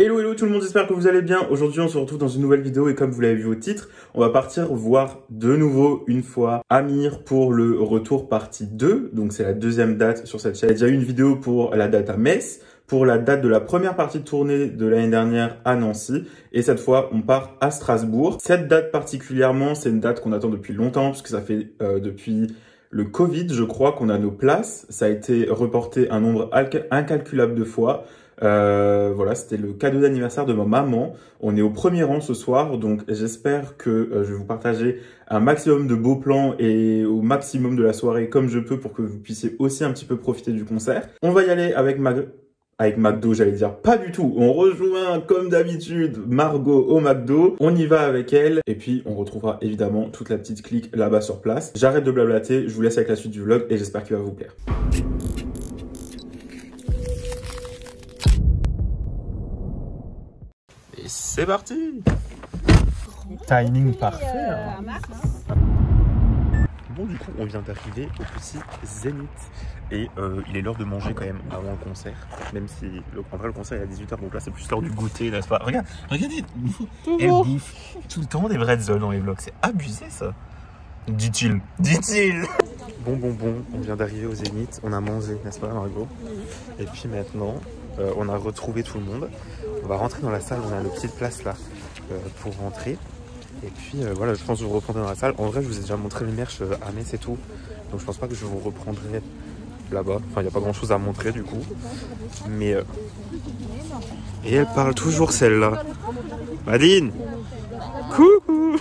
Hello tout le monde, j'espère que vous allez bien. Aujourd'hui on se retrouve dans une nouvelle vidéo et comme vous l'avez vu au titre, on va partir voir de nouveau une fois Amir pour le retour partie 2. Donc c'est la deuxième date sur cette chaîne. Il y a déjà eu une vidéo pour la date à Metz, pour la date de la première partie de tournée de l'année dernière à Nancy. Et cette fois on part à Strasbourg. Cette date particulièrement, c'est une date qu'on attend depuis longtemps puisque ça fait depuis le Covid je crois qu'on a nos places. Ça a été reporté un nombre incalculable de fois. Voilà, c'était le cadeau d'anniversaire de ma maman. On est au premier rang ce soir, donc j'espère que je vais vous partager un maximum de beaux plans et au maximum de la soirée comme je peux pour que vous puissiez aussi un petit peu profiter du concert. On va y aller avec McDo, j'allais dire pas du tout. On rejoint comme d'habitude Margot au McDo. On y va avec elle et puis on retrouvera évidemment toute la petite clique là-bas sur place. J'arrête de blablater, je vous laisse avec la suite du vlog et j'espère qu'il va vous plaire. C'est parti. Timing parfait. Bon, du coup, on vient d'arriver au petit Zénith. Et il est l'heure de manger quand même avant le concert. Même si, en vrai, le concert est à 18 h. Donc là, c'est plus l'heure du goûter, n'est-ce pas? Regardez, elle bouffe tout le temps des bretzels dans les vlogs. C'est abusé, ça. Dit-il. Bon, on vient d'arriver au Zénith. On a mangé, n'est-ce pas, Margot? Et puis maintenant, on a retrouvé tout le monde. On va rentrer dans la salle, on a une petite place là pour rentrer. Et puis voilà, je pense que je vous reprendrai dans la salle. En vrai, je vous ai déjà montré le merch à Metz et tout. Donc je pense pas que je vous reprendrai là-bas. Enfin, il n'y a pas grand-chose à montrer du coup. Mais... Et elle parle toujours celle-là. Madine. Coucou.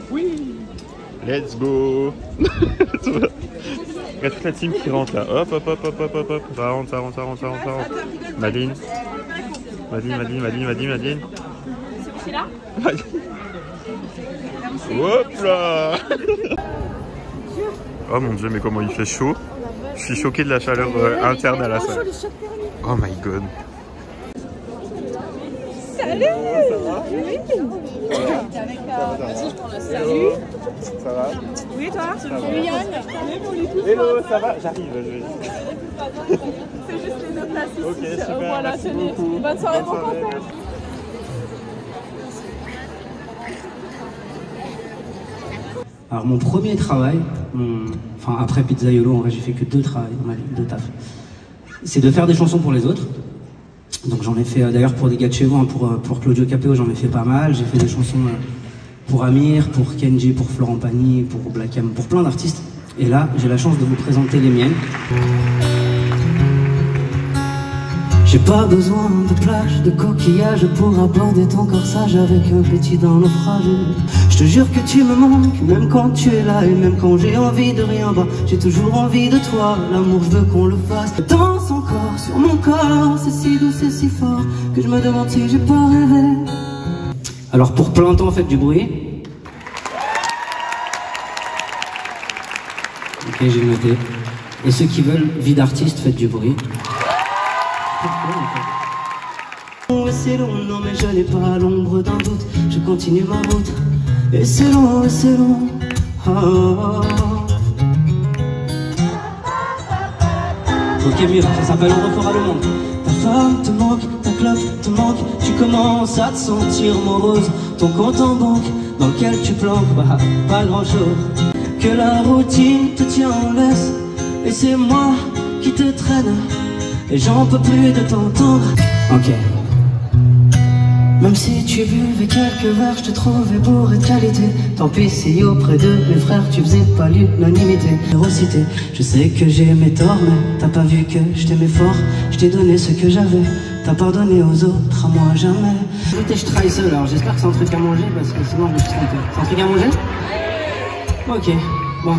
Oui. Let's go. Il y a toute la team qui rentre là. Hop. Ça rentre. Madine. C'est là. Hop là. Oh mon dieu, mais comment il fait chaud. Je suis choqué de la chaleur interne à la salle. Oh my god. Salut. Ça va? Oui. Vas-y, je prends la salle. Ça va? Oui, toi? Salut Yann. Hello, ça va? J'arrive. C'est juste les 9 places ici. Ok, super, voilà, merci beaucoup. Bonne soirée, bon concert. Alors mon premier travail, enfin après Pizzaiolo, en vrai j'ai fait que deux travails dans ma vie, deux tafs. C'est de faire des chansons pour les autres. Donc j'en ai fait d'ailleurs pour des gars de chez vous, hein, pour Claudio Capéo j'en ai fait pas mal. J'ai fait des chansons pour Amir, pour Kenji, pour Florent Pagny, pour Black M, pour plein d'artistes. Et là j'ai la chance de vous présenter les miennes. J'ai pas besoin de plage, de coquillages pour aborder ton corsage avec un petit dans naufrage. Je te jure que tu me manques, même quand tu es là et même quand j'ai envie de rien, bah j'ai toujours envie de toi. L'amour je veux qu'on le fasse dans son corps, sur mon corps. C'est si doux, c'est si fort que je me demande si j'ai pas rêvé. Alors pour plein temps faites du bruit. Ok, j'ai noté. Et ceux qui veulent vie d'artiste, faites du bruit. Et c'est long, non mais je n'ai pas l'ombre d'un doute. Je continue ma route. Et c'est long, oh. Ok mur, ça s'appelle On refera le monde. Ta femme te manque, ta clope te manque. Tu commences à te sentir morose. Ton compte en banque dans lequel tu planques, bah pas grand chose. Que la routine te tient en laisse. Et c'est moi qui te traîne. Et j'en peux plus de t'entendre. Ok. Même si tu buvais quelques verres, je te trouvais bourré de qualité. Tant pis si auprès de mes frères tu faisais pas l'unanimité. Férocité, je sais que j'ai mes torts, mais t'as pas vu que je t'aimais fort. Je t'ai donné ce que j'avais, t'as pardonné aux autres, à moi jamais. Écoutez, je travaille seul, alors j'espère que c'est un truc à manger, parce que sinon je me suis trompé. C'est un truc à manger? Ok, bon,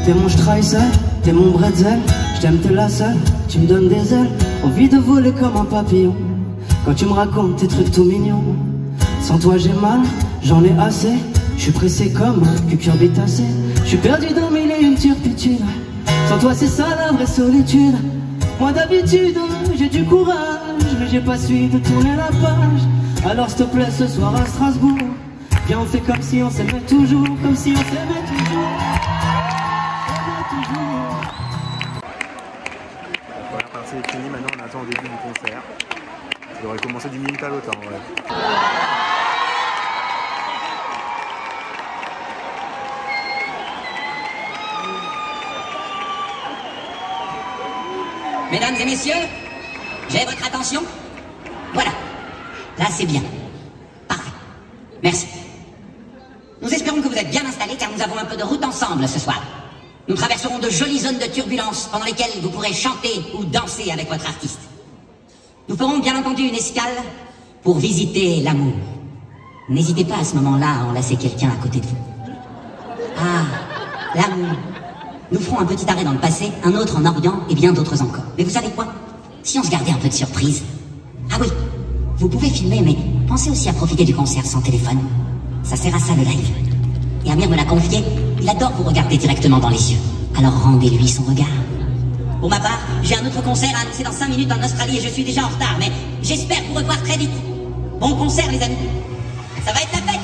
T'es mon je travaille seul, t'es mon bretzel. Je t'aime, t'es la seule, tu me donnes des ailes. Envie de voler comme un papillon. Quand tu me racontes tes trucs tout mignons. Sans toi j'ai mal, j'en ai assez. Je suis pressé comme un cucurbitacé. Je suis perdu dans mille et une turpitudes. Sans toi c'est ça la vraie solitude. Moi d'habitude j'ai du courage, mais j'ai pas su de tourner la page. Alors s'il te plaît ce soir à Strasbourg, viens on fait comme si on s'aimait toujours, comme si on s'aimait toujours. La partie est finie, maintenant on attend le début du concert. Il aurait commencé d'une minute à l'autre en vrai. Mesdames et messieurs, j'ai votre attention. Voilà. Là, c'est bien. Parfait. Merci. Nous espérons que vous êtes bien installés car nous avons un peu de route ensemble ce soir. Nous traverserons de jolies zones de turbulence pendant lesquelles vous pourrez chanter ou danser avec votre artiste. Nous ferons bien entendu une escale pour visiter l'amour. N'hésitez pas à ce moment-là à enlacer quelqu'un à côté de vous. Ah, l'amour. Nous ferons un petit arrêt dans le passé, un autre en Orient et bien d'autres encore. Mais vous savez quoi? Si on se gardait un peu de surprise. Ah oui, vous pouvez filmer, mais pensez aussi à profiter du concert sans téléphone. Ça sert à ça le live. Et Amir me l'a confié, il adore vous regarder directement dans les yeux. Alors rendez-lui son regard. Pour ma part, j'ai un autre concert à annoncer dans 5 minutes en Australie et je suis déjà en retard, mais j'espère vous revoir très vite. Bon concert les amis. Ça va être la fête.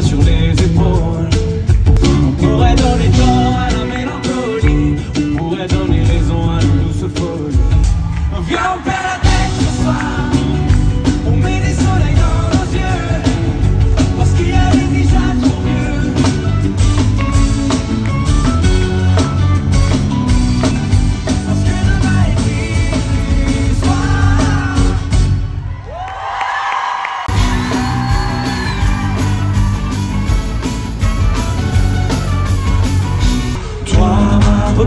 Sur les épaules, on pourrait donner tort à la mélancolie, on pourrait donner raison à une douce folie. Viens, on perd la tête ce soir, on met des soleils dans nos yeux, parce qu'il y avait déjà trop mieux. Parce que demain est plus soir.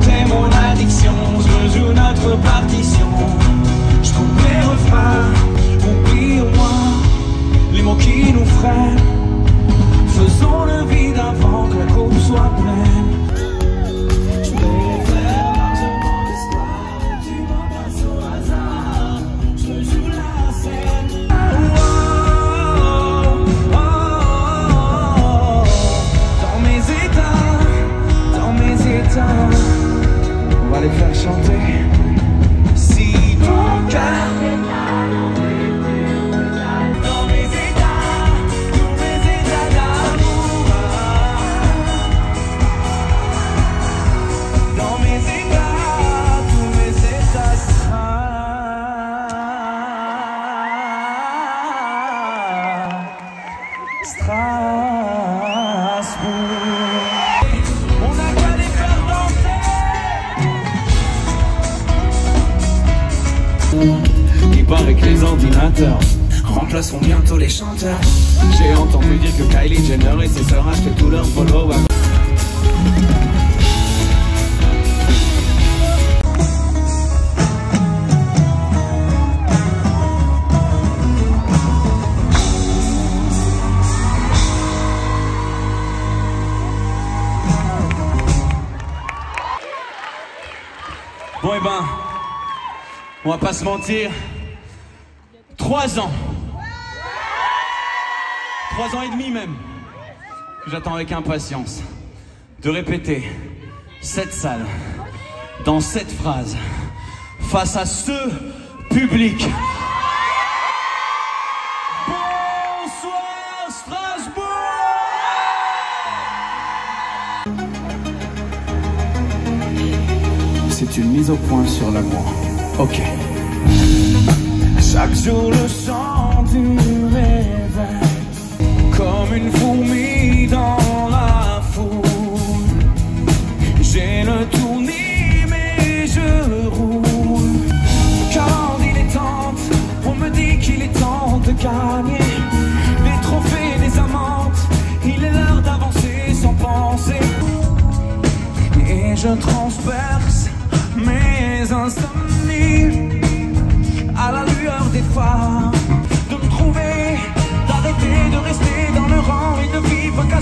T'es mon addiction, je joue notre partition. Je coupe les refrains, oublie au moins les mots qui nous freinent. Faisons le vide avant que la coupe soit pleine. Je vais faire largement l'histoire, tu m'en passes au hasard. Je joue la scène. Oh, oh, oh, oh. Dans mes états, on va les faire chanter. Si ton cœur dans mes états, tous mes états d'amour, dans mes états, tous mes états Strasbourg. On a qu'à les faire danser. Il paraît que les ordinateurs remplaceront bientôt les chanteurs. J'ai entendu dire que Kylie Jenner et ses sœurs achetaient tous leurs followers. Bon et ben, on va pas se mentir, 3 ans. 3 ans et demi même, que j'attends avec impatience de répéter cette salle, dans cette phrase, face à ce public. Bonsoir Strasbourg! C'est une mise au point sur l'amour. Ok. Chaque jour le chant du réveil, comme une fourmi dans la foule. J'ai le tournis mais je roule. Car il est temps, on me dit qu'il est temps de gagner des trophées, des amantes. Il est l'heure d'avancer sans penser. Et je transperce mes insomnies à la lueur des phares, de me trouver, d'arrêter de rester dans le rang et de vivre qu'à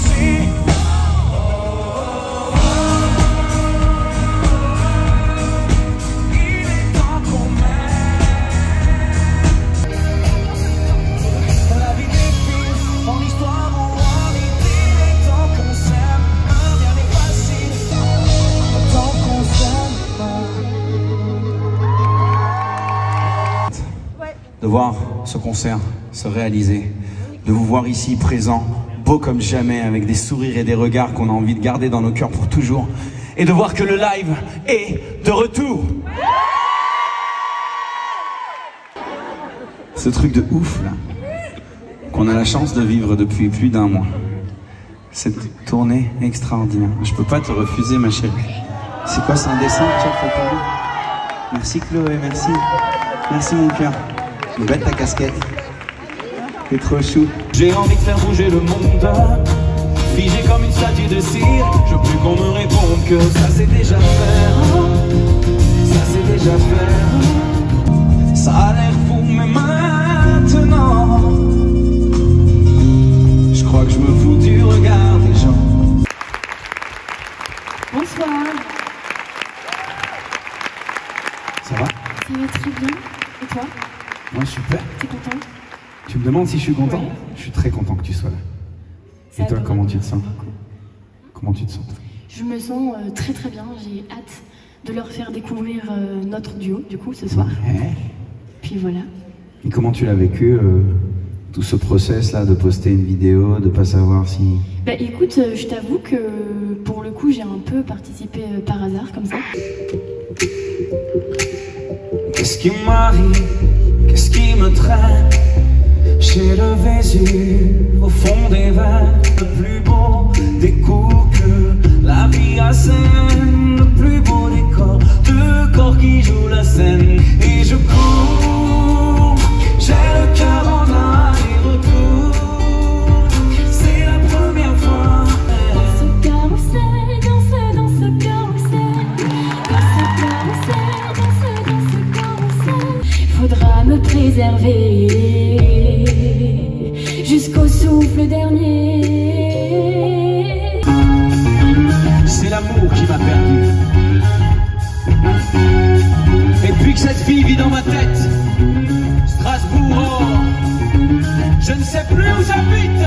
de voir ce concert se réaliser, de vous voir ici présent, beau comme jamais, avec des sourires et des regards qu'on a envie de garder dans nos cœurs pour toujours, et de voir que le live est de retour. Ce truc de ouf là, qu'on a la chance de vivre depuis plus d'1 mois. Cette tournée extraordinaire. Je peux pas te refuser, ma chérie. C'est quoi, c'est un dessin que tu as fait pour moi? Merci Chloé, merci. Merci mon cœur. Je bête ta casquette. T'es trop chou. J'ai envie de faire bouger le monde, figé comme une statue de cire. Je veux plus qu'on me réponde que ça c'est déjà fait. Ça c'est déjà fait. Ça a l'air fou mais maintenant je crois que je me fous du regard des gens. Bonsoir. Ça va? Ça va très bien. Et toi? Moi super. T'es content? Tu me demandes si je suis content? Ouais. Je suis très content que tu sois là. Ça Et toi, va. comment tu te sens? Comment tu te sens? Je me sens très très bien. J'ai hâte de leur faire découvrir notre duo, du coup, ce soir. Ouais. Puis voilà. Et comment tu l'as vécu, tout ce process là, de poster une vidéo, de pas savoir si... Bah écoute, je t'avoue que pour le coup, j'ai un peu participé par hasard, comme ça. Qu'est-ce qui m'arrive? Qu'est-ce qui me traîne? Chez le Vésuve, au fond des veines, le plus beau des coups que la vie assène, le plus beau des corps, deux corps qui jouent la scène. Et je cours, j'ai le cœur en aller-retour, c'est la première fois. Dans ce carrousel, dans ce carrousel, dans ce carrousel, faudra me préserver jusqu'au souffle dernier. C'est l'amour qui m'a perdu. Et puis que cette fille vit dans ma tête, Strasbourg, je ne sais plus où j'habite.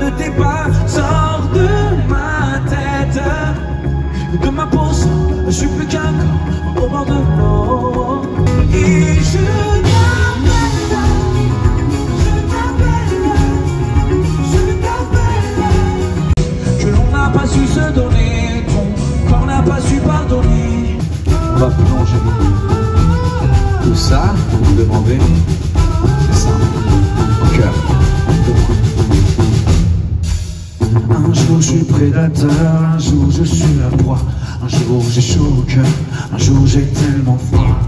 Le départ sort de ma tête, de ma peau, je suis plus qu'un corps au bord de l'eau. Et je que l'on n'a pas su se donner, ton corps n'a pas su pardonner. On va plonger. Tout ça, vous vous demandez, c'est ça, au cœur de moi. Un jour je suis prédateur, un jour je suis la proie, un jour j'ai chaud au cœur, un jour j'ai tellement froid.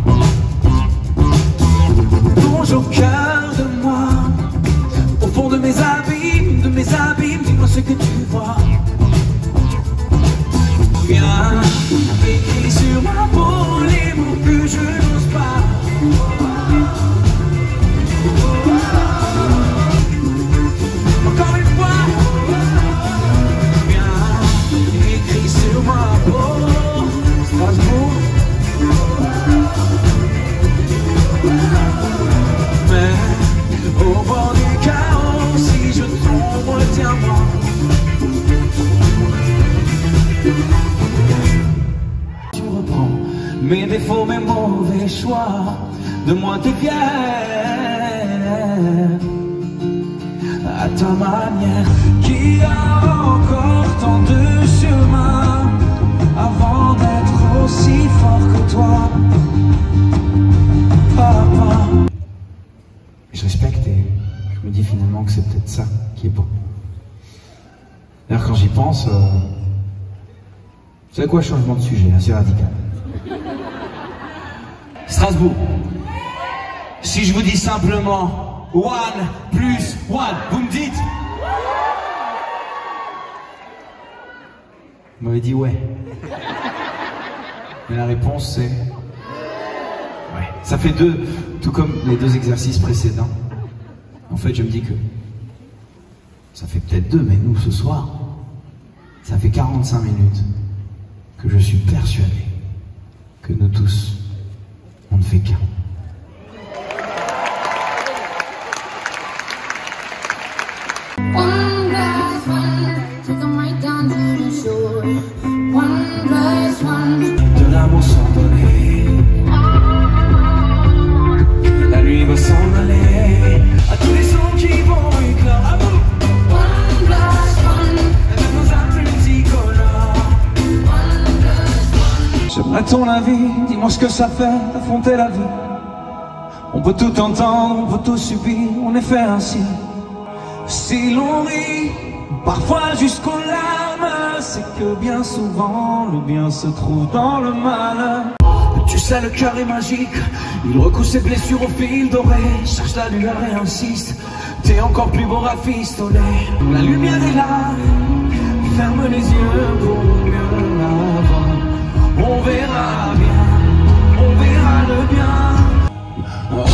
Plonge au cœur de moi, au fond de mes abîmes, dis-moi ce que tu vois. Viens, écris sur ma peau les mots que je n'ose pas. Encore une fois, viens, écris sur ma peau, Strasbourg. Mais au bord du chaos, si je tombe, retiens-moi. Tu reprends mes défauts, mes mauvais choix, de moi t'es fier, à ta manière, qui a encore tant de chemin avant d'être aussi fort que toi, papa. Je respecte et je me dis finalement que c'est peut-être ça qui est beau. D'ailleurs, quand j'y pense, vous savez quoi, changement de sujet, assez radical. Strasbourg, si je vous dis simplement 1 plus 1, vous me dites? Vous m'avez dit ouais. Mais la réponse c'est... Ouais. Ça fait 2, tout comme les 2 exercices précédents. En fait, je me dis que... Ça fait peut-être 2, mais nous, ce soir, ça fait 45 minutes que je suis persuadé que nous tous, on ne fait qu'un. One plus one, took them right down to the shore. 1 plus 1. De l'amour sans donner, la nuit va s'en ton avis, dis-moi ce que ça fait d'affronter la vie. On peut tout entendre, on peut tout subir, on est fait ainsi. Si l'on rit, parfois jusqu'aux larmes, c'est que bien souvent le bien se trouve dans le mal. Tu sais, le cœur est magique, il recoue ses blessures au fil doré, cherche la lueur et insiste, t'es encore plus beau rafistolé. La lumière est là, ferme les yeux pour mieux la voir. On verra bien, on verra le bien. Oh.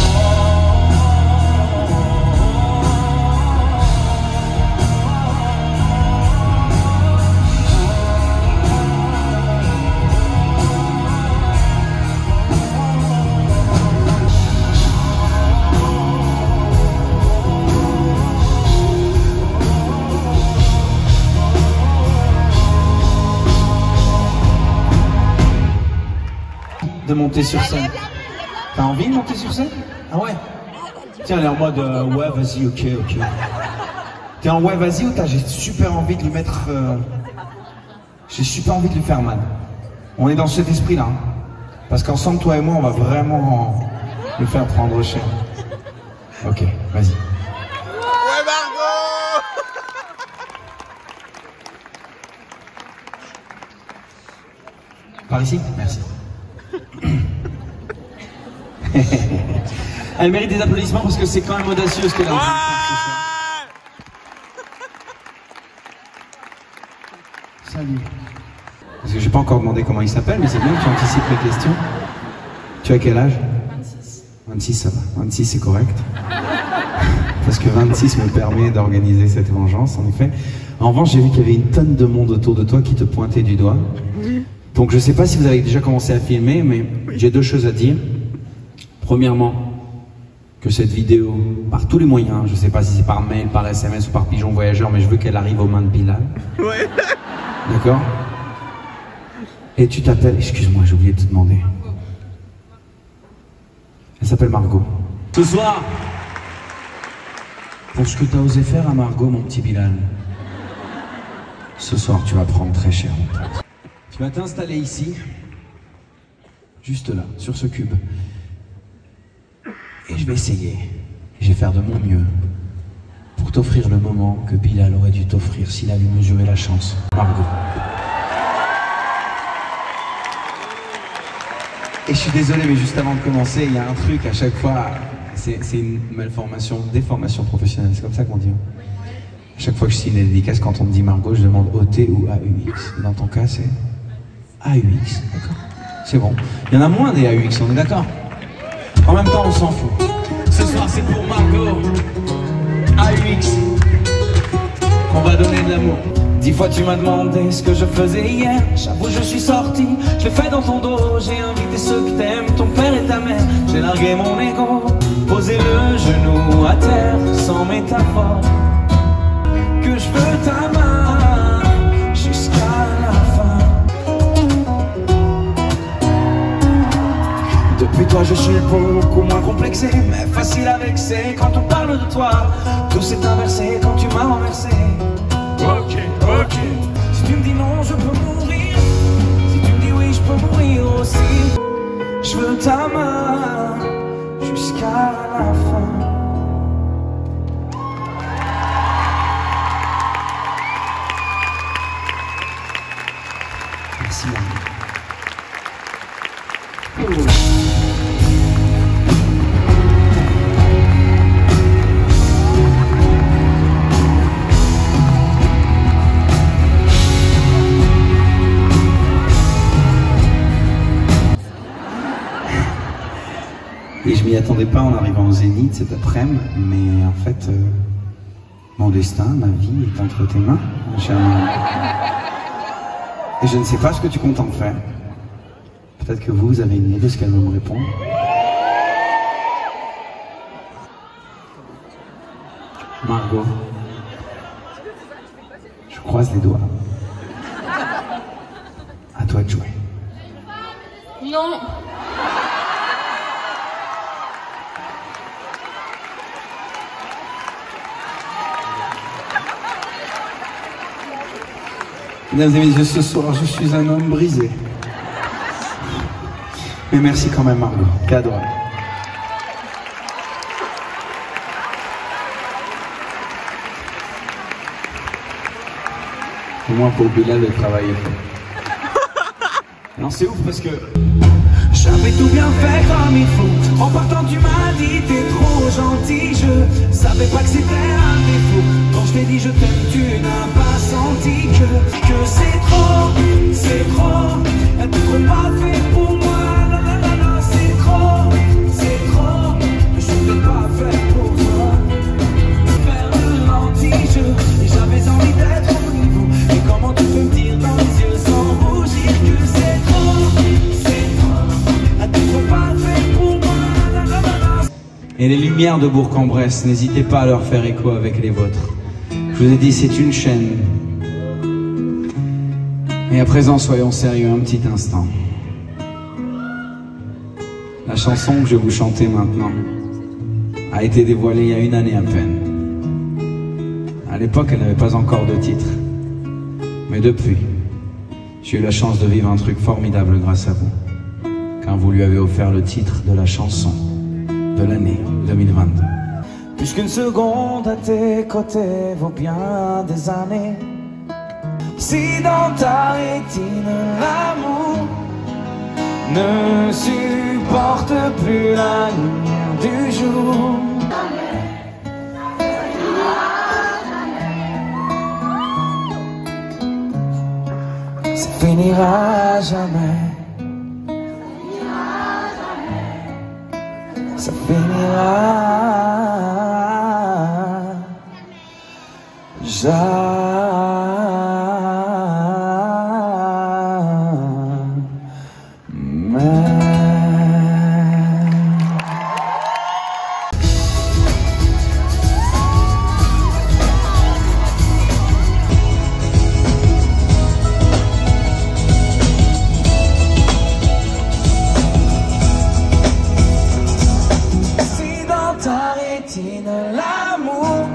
De monter sur scène. T'as envie de monter sur scène? Ah ouais? Tiens, elle est en mode ouais, vas-y, ok. T'es en ouais, vas-y ou j'ai super envie de lui mettre. J'ai super envie de lui faire mal. On est dans cet esprit-là. Hein. Parce qu'ensemble, toi et moi, on va vraiment le faire prendre cher. Ok, vas-y. Ouais, Margot! Par ici? Merci. Elle mérite des applaudissements parce que c'est quand même audacieux ce qu'elle a. Salut. Parce que j'ai pas encore demandé comment il s'appelle, mais c'est bien que tu anticipes les questions. Tu as quel âge? 26. 26, ça va. 26, c'est correct. Parce que 26 me permet d'organiser cette vengeance, en effet. En revanche, j'ai vu qu'il y avait une tonne de monde autour de toi qui te pointait du doigt. Donc je sais pas si vous avez déjà commencé à filmer, mais j'ai deux choses à dire. Premièrement, que cette vidéo, par tous les moyens, je sais pas si c'est par mail, par SMS ou par pigeon voyageur, mais je veux qu'elle arrive aux mains de Bilal. Ouais. D'accord? Et tu t'appelles, excuse-moi, j'ai oublié de te demander. Elle s'appelle Margot. Ce soir, pour ce que tu as osé faire à Margot, mon petit Bilal, ce soir tu vas prendre très cher, mon pote. Tu vas t'installer ici, juste là, sur ce cube. Et je vais essayer, je vais faire de mon mieux pour t'offrir le moment que Bilal aurait dû t'offrir s'il avait mesuré la chance. Margot. Et je suis désolé, mais juste avant de commencer, il y a un truc à chaque fois, c'est une malformation, déformation professionnelle, c'est comme ça qu'on dit. À chaque fois que je signe des dédicaces, quand on me dit Margot, je demande OT ou AUX. Et dans ton cas, c'est AUX, d'accord? C'est bon. Il y en a moins des AUX, on est d'accord? En même temps, on s'en fout. Ce soir, c'est pour Margot, AUX, qu'on va donner de l'amour. 10 fois tu m'as demandé ce que je faisais hier. J'avoue, je suis sorti, je l'ai fait dans ton dos. J'ai invité ceux que t'aimes, ton père et ta mère. J'ai largué mon ego, posé le genou à terre, sans métaphore. Que je veux ta main jusqu'à la fin. Depuis toi je suis beaucoup moins complexé, mais facile à vexer quand on parle de toi. Tout s'est inversé quand tu m'as renversé. Ok. Si tu me dis non, je peux mourir. Si tu me dis oui, je peux mourir aussi. Je veux ta main jusqu'à la fin. Merci, Et je m'y attendais pas en arrivant au Zénith cet après-midi, mais en fait, mon destin, ma vie est entre tes mains, mon cher ami. Et je ne sais pas ce que tu comptes en faire. Peut-être que vous avez une idée de ce qu'elle va me répondre. Margot, je croise les doigts. À toi de jouer. Non. Mesdames et messieurs, ce soir, je suis un homme brisé. Mais merci quand même, Margot. Cadeau. Au moins pour Bilal, le travail est fait. Non, c'est ouf parce que j'avais tout bien fait comme il faut. En partant, tu m'as dit t'es trop gentil. Je savais pas que c'était un défaut. Quand je t'ai dit je t'aime, tu n'as pas senti que c'est trop, c'est trop. T'es trop pas fait pour moi. Non, non, non, non, c'est trop, c'est trop. Je suis pas fait pour toi. Faire le l'anti-jeu. Et j'avais envie d'être au niveau. Et comment tu peux me dire dans les yeux sans rougir que c'est trop, c'est trop. T'es trop pas fait pour moi. Non, non, non, non. Et les lumières de Bourg-en-Bresse, n'hésitez pas à leur faire écho avec les vôtres. Je vous ai dit, c'est une chaîne. Et à présent, soyons sérieux un petit instant. La chanson que je vais vous chanter maintenant a été dévoilée il y a 1 année à peine. À l'époque, elle n'avait pas encore de titre. Mais depuis, j'ai eu la chance de vivre un truc formidable grâce à vous. Car vous lui avez offert le titre de la chanson de l'année 2022. Puisqu'une seconde à tes côtés vaut bien des années. Si dans ta rétine l'amour ne supporte plus la lumière du jour, ça finira jamais. Ça finira jamais. Si dans ta rétine l'amour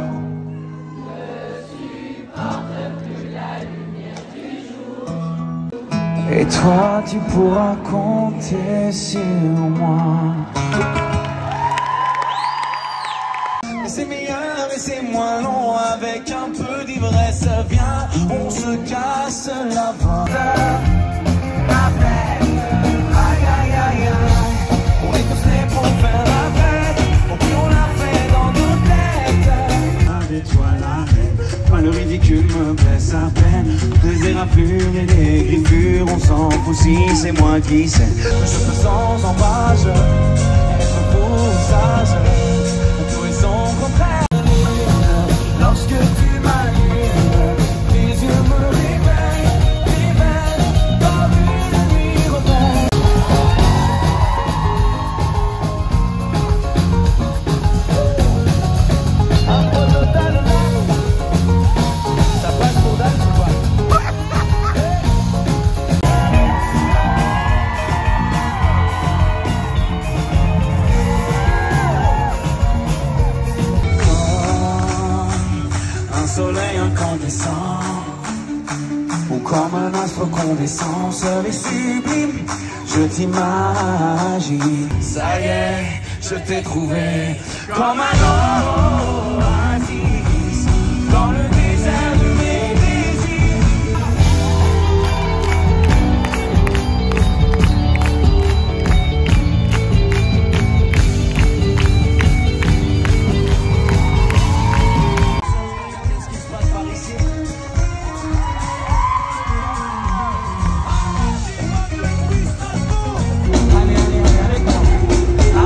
et toi tu pourras compter sur moi. Mais c'est meilleur et c'est moins long. Avec un peu d'ivresse, viens, on se casse la vente. Aïe aïe aïe aïe, on est tous nés pour faire la fête. Et puis on l'a fait dans nos têtes. Avec toi la reine, pas le ridicule me blesse à peine. Des éraflures et des griffures, on s'en fout si c'est moi qui sais. Je peux sans embâche être pour sage, tout est son contraire. Lorsque tu m'allumes, tes yeux me réveillent comme une nuit rebelle. Un peu total, ça passe pour dalle sur toi. Soleil incandescent, ou comme un astre condescend, seul et sublime, je t'imagine. Ça y est, je t'ai trouvé comme un oasis dans le désert de mes désirs.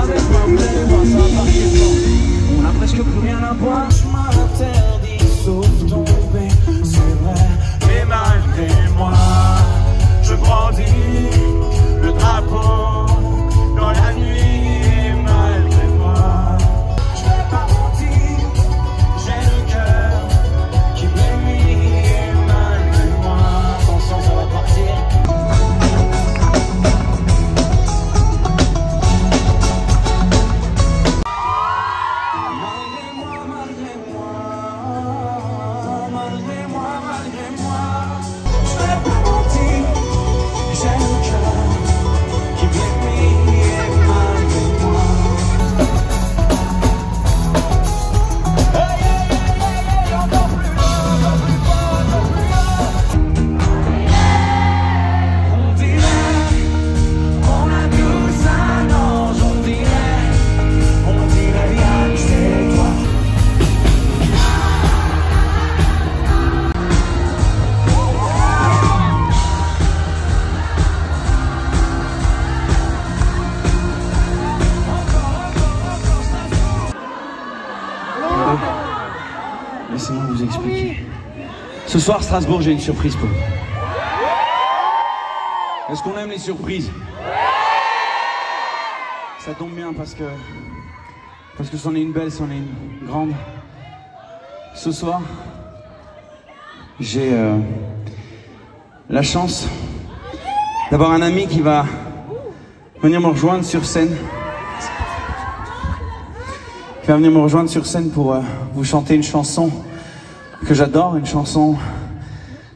Avec moi, vous allez voir, ça va partir fort. On n'a presque plus rien à boire. Ce soir, Strasbourg, j'ai une surprise pour vous. Est-ce qu'on aime les surprises? Ça tombe bien parce que c'en est une belle, c'en est une grande. Ce soir, j'ai la chance d'avoir un ami qui va venir me rejoindre sur scène. Qui va venir me rejoindre sur scène pour vous chanter une chanson que j'adore, une chanson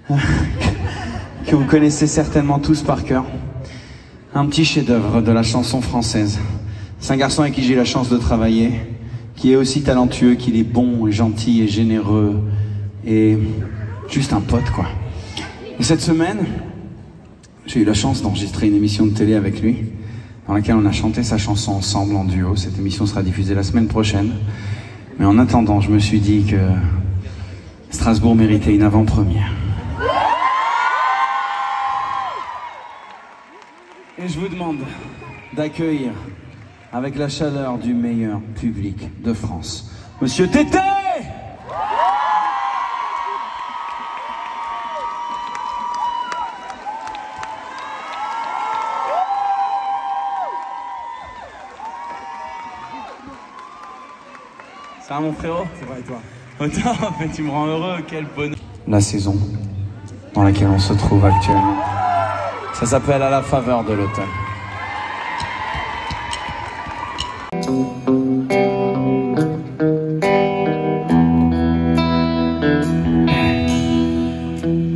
que vous connaissez certainement tous par cœur. Un petit chef-d'œuvre de la chanson française. C'est un garçon avec qui j'ai eu la chance de travailler, qui est aussi talentueux, qu'il est bon et gentil et généreux et juste un pote, quoi. Et cette semaine, j'ai eu la chance d'enregistrer une émission de télé avec lui, dans laquelle on a chanté sa chanson ensemble en duo. Cette émission sera diffusée la semaine prochaine. Mais en attendant, je me suis dit que Strasbourg méritait une avant-première. Et je vous demande d'accueillir avec la chaleur du meilleur public de France, Monsieur Tété! Ça va mon frérot? C'est vrai et toi? Au top, mais tu me rends heureux, quel bonheur. La saison dans laquelle on se trouve actuellement, ça s'appelle À la faveur de l'automne.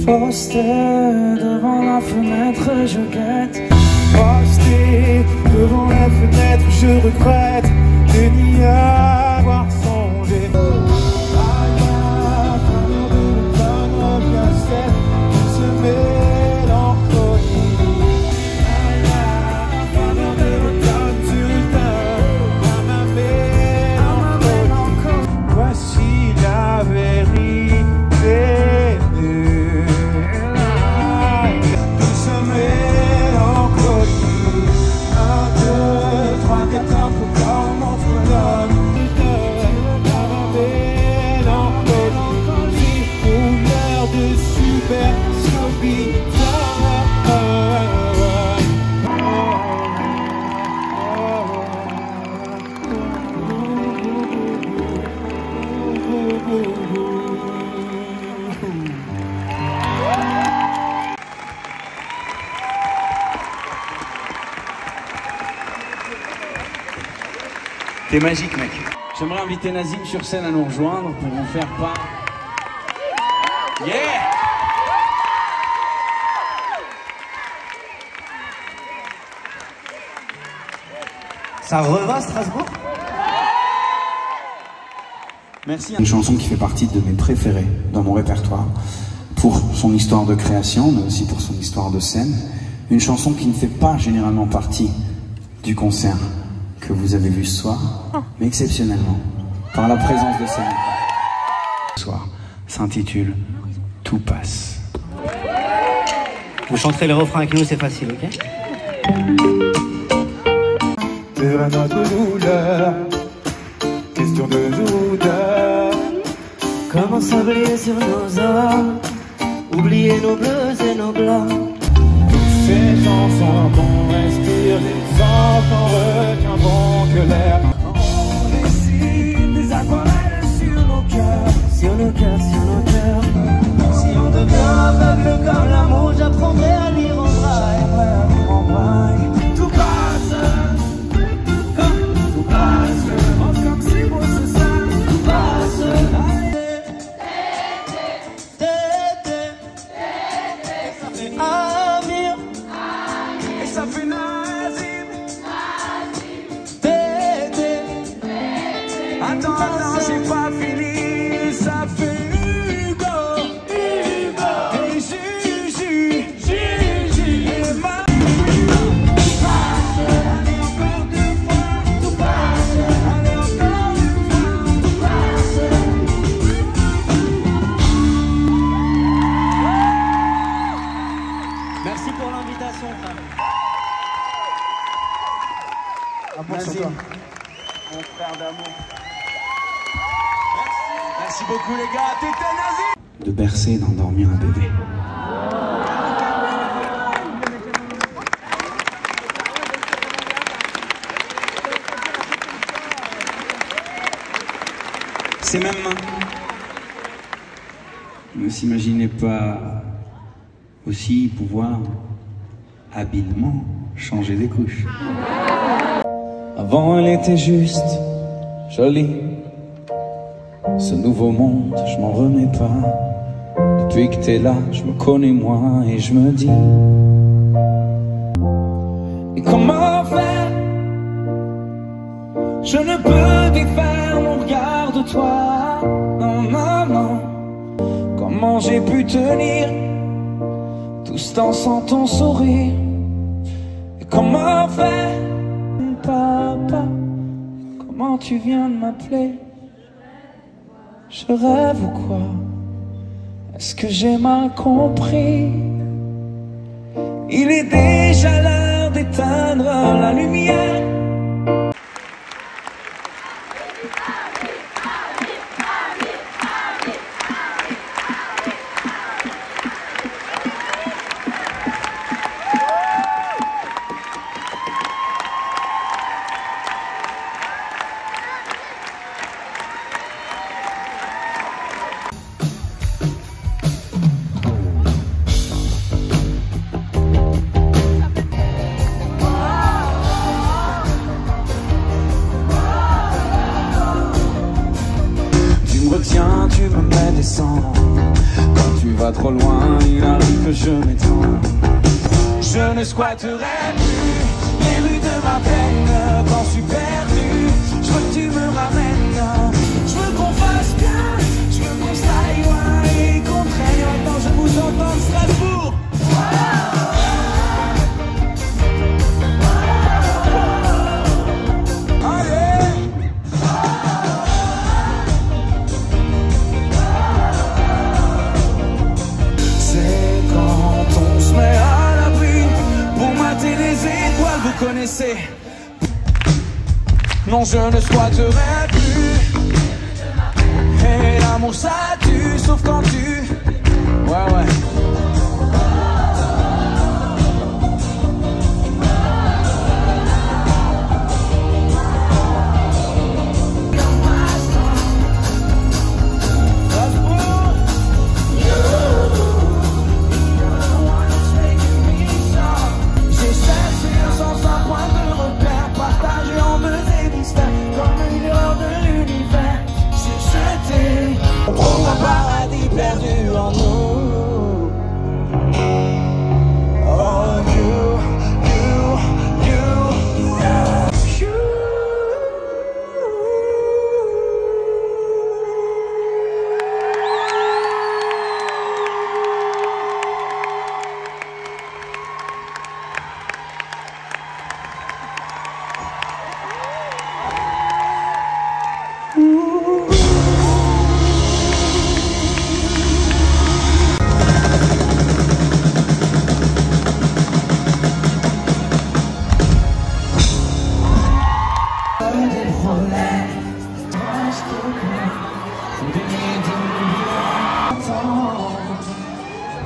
Posté devant la fenêtre, je guette. Posté devant la fenêtre, je regrette de n'y avoir songé. À la faveur de l'automne revient cette mélancolie. À la faveur de l'automne, tu donnes à ma mélancolie. Voici la vérité. T'es magique, mec. J'aimerais inviter Nazim sur scène à nous rejoindre pour vous faire part. Yeah! Ça reva Strasbourg? Merci. Une chanson qui fait partie de mes préférées dans mon répertoire, pour son histoire de création, mais aussi pour son histoire de scène. Une chanson qui ne fait pas généralement partie du concert que vous avez vu ce soir, mais exceptionnellement, par la présence de scène. Ce soir s'intitule Tout passe. Vous chanterez le refrain avec nous, c'est facile, ok? C'est notre douleur, question de douleur. Comment s'oublier sur nos âmes, oublier nos bleus et nos blancs. Ces chansons qu'on respire, des ans qu'on retiendront que l'air. On dessine des aquarelles sur nos cœurs, Sur nos cœurs, sur nos cœurs. Si on devient aveugle comme l'amour, j'apprendrai à lire en braille. Tout passe, tout passe. Oh, comme c'est beau ce sein, tout passe. Ça fait Amir, et ça fait Nazim. Tété. Attends, j'ai pas fini, ça fait Merci pour l'invitation, frère. Merci, mon frère d'amour. Merci beaucoup les gars, Tété Nazim. de bercer et d'endormir un bébé. Ces mêmes mains ne s'imaginaient pas aussi pouvoir habilement changer des couches. Avant elle était juste jolie. Ce nouveau monde, je m'en remets pas. Depuis que t'es là, je me connais moi et je me dis. Et comment faire? Je ne peux défaire mon regard de toi. Non, non, non. Comment j'ai pu tenir tout ce temps sans ton sourire? Et comment faire? Papa, comment tu viens de m'appeler? Je rêve ou quoi? Est-ce que j'ai mal compris? Il est déjà l'heure d'éteindre la lumière. Retiens, tu me mets des sangs. Quand tu vas trop loin, il arrive que je m'étrangle. Je ne squatterai plus les rues de ma peine. Quand je suis perdu, je veux que tu me ramènes. Je veux qu'on fasse bien, je veux qu'on s'aille loin et qu'on traîne. Maintenant je vous entends de Strasbourg. Vous connaissez. Non, je ne squatterai plus. Et l'amour ça tue, sauf quand tu. Ouais, ouais. Perdu en nous. Oh, you.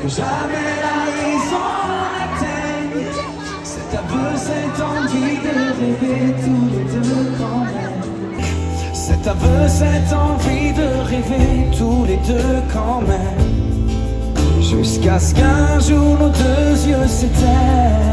Que jamais la raison n'atteigne cet aveu, cette envie de rêver tous les deux quand même. Cet aveu, cette envie de rêver tous les deux quand même. Jusqu'à ce qu'un jour nos deux yeux s'éteignent.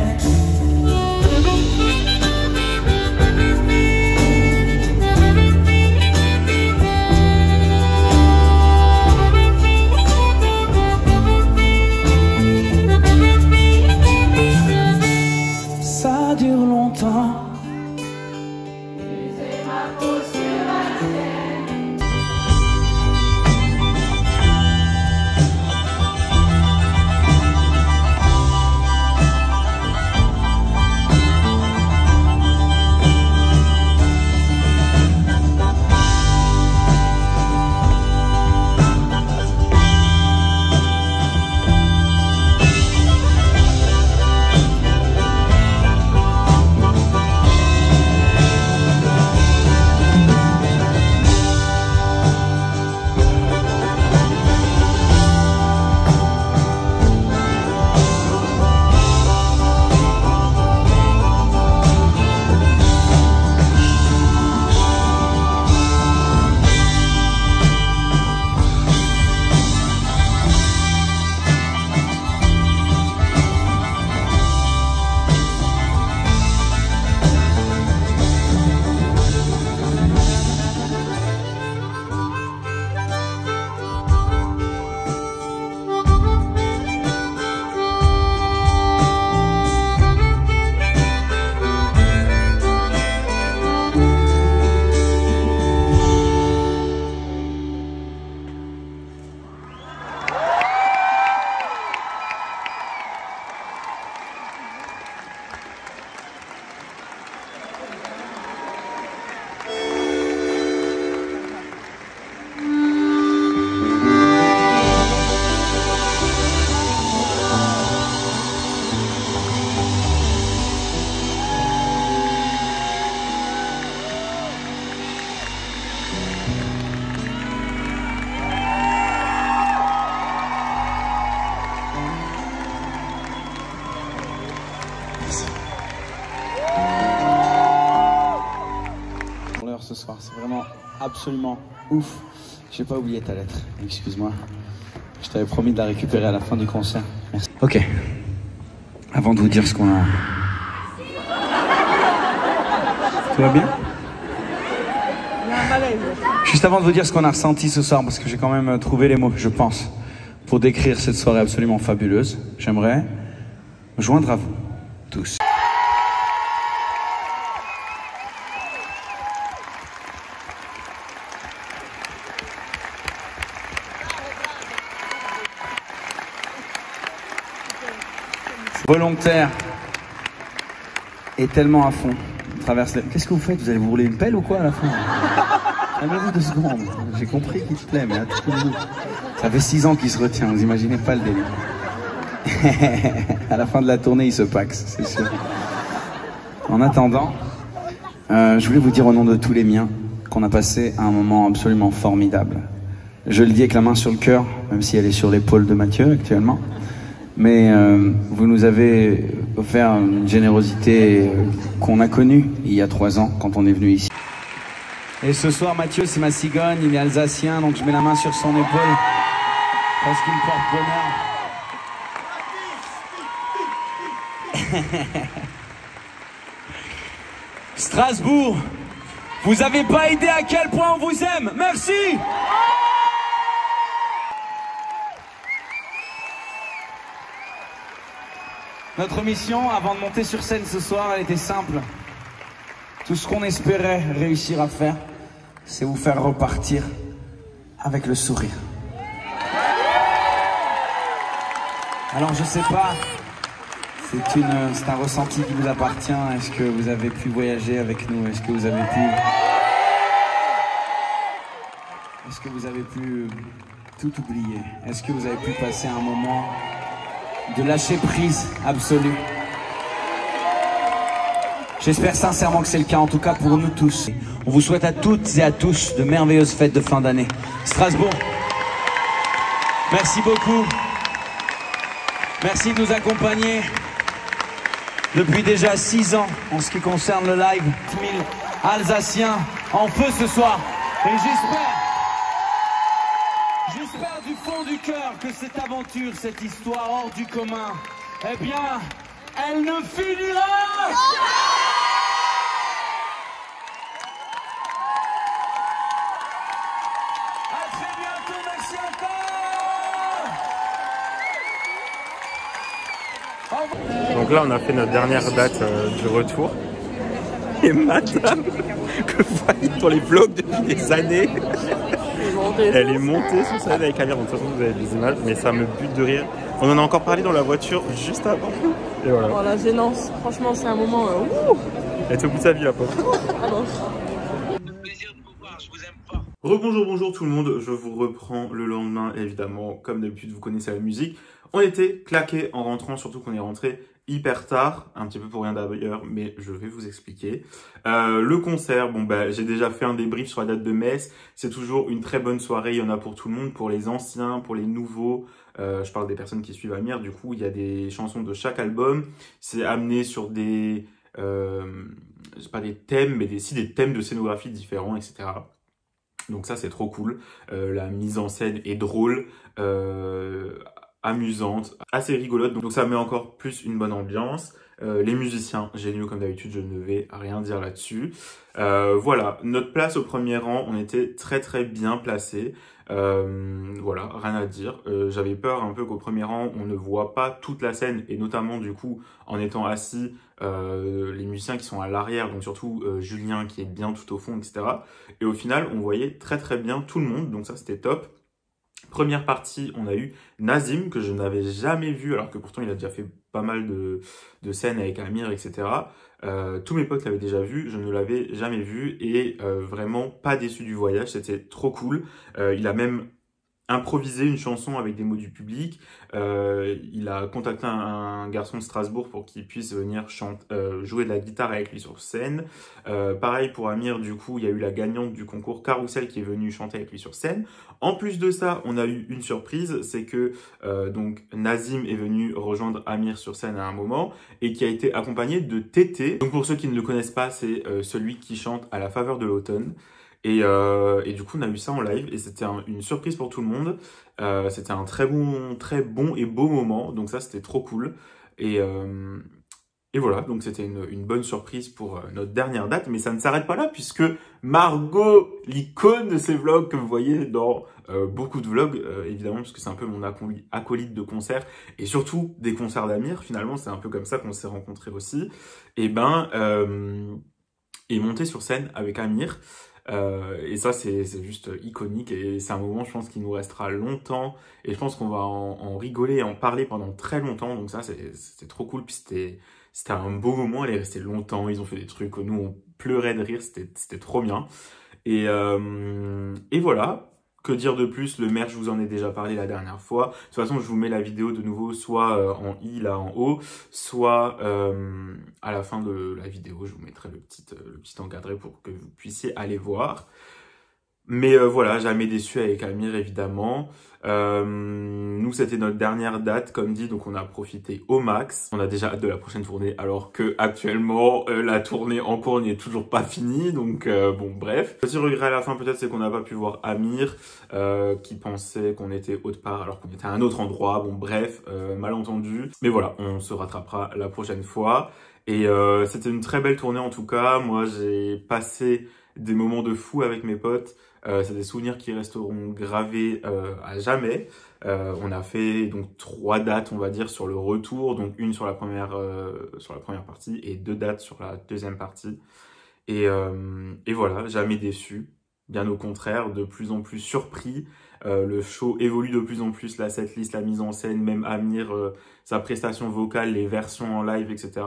C'est vraiment absolument ouf. J'ai pas oublié ta lettre, excuse-moi. Je t'avais promis de la récupérer à la fin du concert. Merci. Ok. Avant de vous dire ce qu'on a... Tout va bien? Il y a un malaise. Juste avant de vous dire ce qu'on a ressenti ce soir, parce que j'ai quand même trouvé les mots, je pense, pour décrire cette soirée absolument fabuleuse, j'aimerais me joindre à vous, tous. Volontaire et tellement à fond. Traverse les... Qu'est-ce que vous faites? Vous allez vous rouler une pelle ou quoi à la fin? Calmez-vous 2 secondes. J'ai compris qu'il te plaît, mais attendez-vous. Ça fait 6 ans qu'il se retient, vous imaginez pas le délire. À la fin de la tournée, il se paxe, c'est sûr. En attendant, je voulais vous dire au nom de tous les miens qu'on a passé un moment absolument formidable. Je le dis avec la main sur le cœur, même si elle est sur l'épaule de Mathieu actuellement. Mais vous nous avez offert une générosité qu'on a connue il y a 3 ans quand on est venu ici. Et ce soir, Mathieu, c'est ma cigogne, il est alsacien, donc je mets la main sur son épaule parce qu'il me porte bonheur. Strasbourg, vous n'avez pas idée à quel point on vous aime. Merci. Notre mission, avant de monter sur scène ce soir, elle était simple. Tout ce qu'on espérait réussir à faire, c'est vous faire repartir avec le sourire. Alors je sais pas, c'est un ressenti qui vous appartient. Est-ce que vous avez pu voyager avec nous? Est-ce que vous avez pu tout oublier? Est-ce que vous avez pu passer un moment de lâcher prise absolue? J'espère sincèrement que c'est le cas, en tout cas pour nous tous. On vous souhaite à toutes et à tous de merveilleuses fêtes de fin d'année. Strasbourg, merci beaucoup. Merci de nous accompagner depuis déjà 6 ans en ce qui concerne le live. 1000 Alsaciens en feu ce soir. Et j'espère du fond du cœur que cette aventure, cette histoire hors du commun, eh bien, elle ne finira jamais. À très bientôt, merci encore. Donc là, on a fait notre dernière date du retour. Et madame, que vous voyez pour les vlogs depuis des années, elle est montée sur scène avec Amir. Donc de toute façon, vous avez des images, mais ça me bute de rire. On en a encore parlé dans la voiture juste avant. Et voilà. Oh, la gênance, franchement, c'est un moment... Elle est au bout de sa vie, la pauvre. Alors... Rebonjour, bonjour tout le monde, je vous reprends le lendemain, évidemment, comme d'habitude vous connaissez la musique. On était claqués en rentrant, surtout qu'on est rentré hyper tard, un petit peu pour rien d'ailleurs, mais je vais vous expliquer. Le concert, bon bah j'ai déjà fait un débrief sur la date de Metz, c'est toujours une très bonne soirée, il y en a pour tout le monde, pour les anciens, pour les nouveaux, je parle des personnes qui suivent Amir, du coup il y a des chansons de chaque album, c'est amené sur des, pas des thèmes, mais des thèmes de scénographie différents, etc. Donc ça c'est trop cool, la mise en scène est drôle, amusante, assez rigolote, donc ça met encore plus une bonne ambiance. Les musiciens géniaux comme d'habitude, je ne vais rien dire là-dessus. Voilà, notre place au premier rang, on était très très bien placés. Voilà, rien à dire. J'avais peur un peu qu'au premier rang, on ne voit pas toute la scène, et notamment du coup, en étant assis, les musiciens qui sont à l'arrière, donc surtout Julien qui est bien tout au fond, etc. Et au final, on voyait très très bien tout le monde, donc ça c'était top. Première partie, on a eu Nazim, que je n'avais jamais vu, alors que pourtant il a déjà fait pas mal de scènes avec Amir, etc. Tous mes potes l'avaient déjà vu, je ne l'avais jamais vu, et vraiment pas déçu du voyage, c'était trop cool. Il a même improvisé une chanson avec des mots du public. Il a contacté un garçon de Strasbourg pour qu'il puisse venir jouer de la guitare avec lui sur scène. Pareil pour Amir, du coup, il y a eu la gagnante du concours Carousel qui est venue chanter avec lui sur scène. En plus de ça, on a eu une surprise, c'est que donc Nazim est venu rejoindre Amir sur scène à un moment et qui a été accompagné de Tété. Donc pour ceux qui ne le connaissent pas, c'est celui qui chante À la faveur de l'automne. Et du coup, on a eu ça en live et c'était une surprise pour tout le monde. C'était un très bon et beau moment. Donc ça, c'était trop cool. Et voilà, donc c'était une bonne surprise pour notre dernière date. Mais ça ne s'arrête pas là puisque Margot, l'icône de ces vlogs que vous voyez dans beaucoup de vlogs, évidemment, parce que c'est un peu mon acolyte de concert et surtout des concerts d'Amir. Finalement, c'est un peu comme ça qu'on s'est rencontrés aussi. Et est monté sur scène avec Amir. Et ça, c'est juste iconique et c'est un moment, je pense, qui nous restera longtemps et je pense qu'on va en rigoler et en parler pendant très longtemps. Donc ça, c'était trop cool. Puis c'était un beau moment. Elle est restée longtemps. Ils ont fait des trucs où nous, on pleurait de rire. C'était trop bien. Et voilà. Que dire de plus? Le merch, je vous en ai déjà parlé la dernière fois. De toute façon, je vous mets la vidéo de nouveau soit en i là en haut, soit à la fin de la vidéo. Je vous mettrai le petit encadré pour que vous puissiez aller voir. Mais voilà, jamais déçu avec Amir, évidemment. Nous, c'était notre dernière date, comme dit, donc on a profité au max. On a déjà hâte de la prochaine tournée, alors que actuellement la tournée en cours n'est toujours pas finie. Donc bon, bref. Petit regret à la fin, peut-être, c'est qu'on n'a pas pu voir Amir, qui pensait qu'on était autre part, alors qu'on était à un autre endroit. Bon, bref, malentendu. Mais voilà, on se rattrapera la prochaine fois. Et c'était une très belle tournée en tout cas. Moi, j'ai passé des moments de fou avec mes potes. C'est des souvenirs qui resteront gravés à jamais. On a fait donc 3 dates, on va dire, sur le retour, donc une sur la première partie et 2 dates sur la deuxième partie. Et voilà, jamais déçu. Bien au contraire, de plus en plus surpris. Le show évolue de plus en plus, la setlist, la mise en scène, même Amir, sa prestation vocale, les versions en live, etc.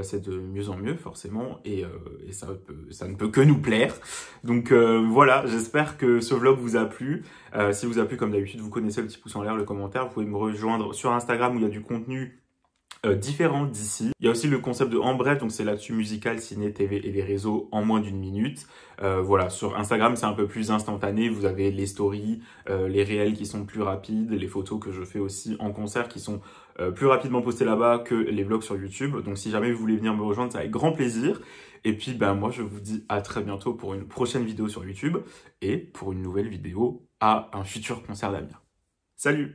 C'est de mieux en mieux, forcément, et ça ne peut que nous plaire. Donc voilà, j'espère que ce vlog vous a plu. Si vous a plu, comme d'habitude, vous connaissez le petit pouce en l'air, le commentaire. Vous pouvez me rejoindre sur Instagram où il y a du contenu différent d'ici. Il y a aussi le concept de En Bref, donc c'est l'actu musicale, ciné, TV et les réseaux en moins d'1 minute. Voilà, sur Instagram c'est un peu plus instantané, vous avez les stories, les réels qui sont plus rapides, les photos que je fais aussi en concert qui sont plus rapidement postées là-bas que les vlogs sur YouTube. Donc si jamais vous voulez venir me rejoindre, c'est avec grand plaisir. Et puis moi je vous dis à très bientôt pour une prochaine vidéo sur YouTube et pour une nouvelle vidéo à un futur concert d'Amir. Salut!